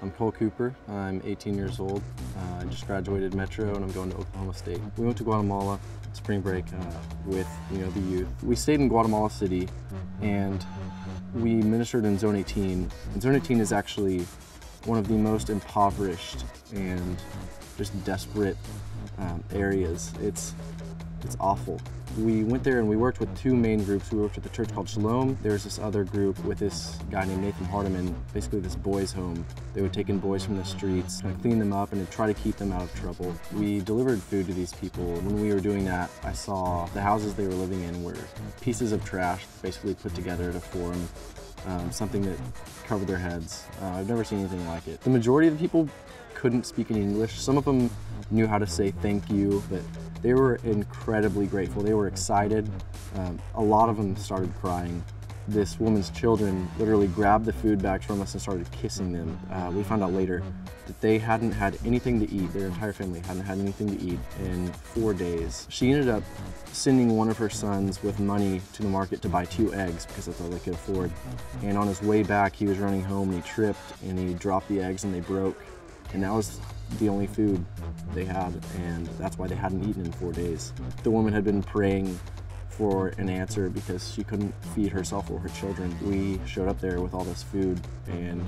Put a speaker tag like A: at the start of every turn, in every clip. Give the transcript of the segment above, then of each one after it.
A: I'm Cole Cooper. I'm 18 years old. I just graduated Metro and I'm going to Oklahoma State. We went to Guatemala spring break with the youth. We stayed in Guatemala City and we ministered in Zone 18. And Zone 18 is actually one of the most impoverished and just desperate areas. It's awful. We went there and we worked with two main groups. We worked with a church called Shalom. There's this other group with this guy named Nathan Hardiman, basically this boys' home. They would take in boys from the streets, kind of clean them up and try to keep them out of trouble. We delivered food to these people. When we were doing that, I saw the houses they were living in were pieces of trash basically put together to form something that covered their heads. I've never seen anything like it. The majority of the people couldn't speak any English. Some of them knew how to say thank you, but they were incredibly grateful. They were excited. A lot of them started crying. This woman's children literally grabbed the food bags from us and started kissing them. We found out later that they hadn't had anything to eat. Their entire family hadn't had anything to eat in 4 days. She ended up sending one of her sons with money to the market to buy 2 eggs because that's all they could afford. And on his way back, he was running home and he tripped and he dropped the eggs and they broke. And that was the only food they had, and that's why they hadn't eaten in 4 days. The woman had been praying for an answer because she couldn't feed herself or her children. We showed up there with all this food, and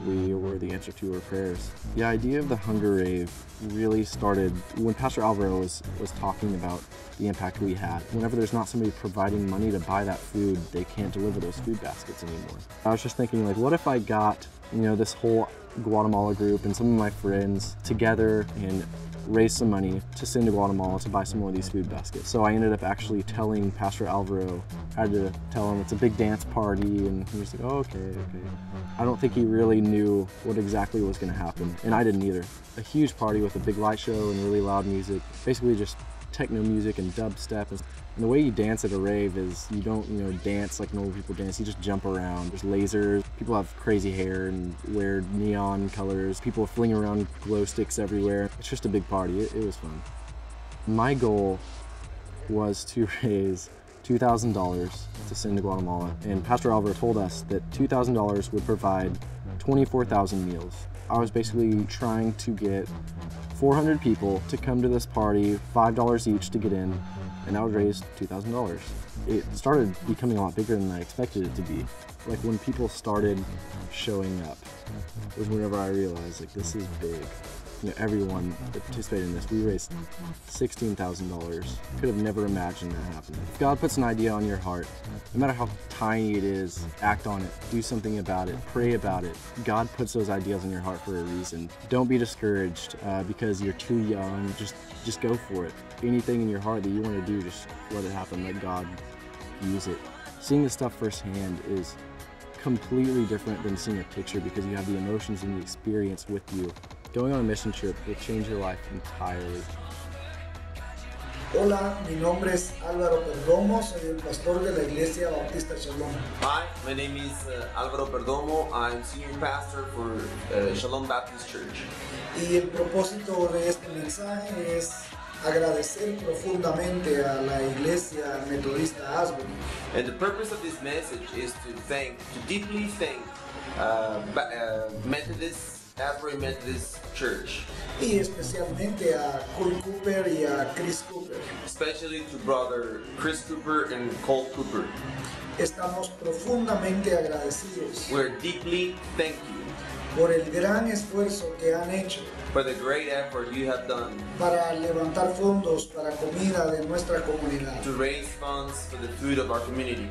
A: we were the answer to her prayers. The idea of the Hunger Rave really started when Pastor Alvaro was talking about the impact we had. Whenever there's not somebody providing money to buy that food, they can't deliver those food baskets anymore. I was just thinking, like, what if I got, this whole Guatemala group and some of my friends together and raise some money to send to Guatemala to buy some more of these food baskets. So I ended up actually telling Pastor Alvaro, I had to tell him it's a big dance party, and he was like, oh, okay. I don't think he really knew what exactly was gonna happen, and I didn't either. A huge party with a big light show and really loud music, basically just techno music and dubstep. And the way you dance at a rave is you don't, dance like normal people dance. You just jump around. There's lasers. People have crazy hair and wear neon colors. People fling around glow sticks everywhere. It's just a big party. It was fun. My goal was to raise $2,000 to send to Guatemala. And Pastor Alvaro told us that $2,000 would provide 24,000 meals. I was basically trying to get 400 people to come to this party, $5 each to get in, and that would raise $2,000. It started becoming a lot bigger than I expected it to be. Like, when people started showing up was whenever I realized, like, this is big. Everyone that participated in this, we raised $16,000. Could have never imagined that happening. If God puts an idea on your heart, no matter how tiny it is, act on it, do something about it, pray about it. God puts those ideas in your heart for a reason. Don't be discouraged because you're too young. Just go for it. Anything in your heart that you want to do, just let it happen. Let God use it. Seeing this stuff firsthand is completely different than seeing a picture because you have the emotions and the experience with you. Going on a mission trip will change your life entirely.
B: Hola, mi nombre es Álvaro Perdomo, soy el pastor de la Iglesia Bautista Shalom.
C: Hi, my name is Álvaro Perdomo. I'm senior pastor for Shalom Baptist Church.
B: Y el propósito de este mensaje es agradecer profundamente a la Iglesia Metodista Asbury.
C: And the purpose of this message is to deeply thank Asbury Methodist Church.
B: Y especialmente a Cole Cooper y a Chris Cooper.
C: Especially to brother Chris Cooper and Cole Cooper.
B: Estamos profundamente agradecidos.
C: We're deeply thankful
B: por el gran esfuerzo que han hecho
C: for the great effort you have done
B: para levantar fondos para comida de nuestra comunidad.
C: to raise funds for the food of our community.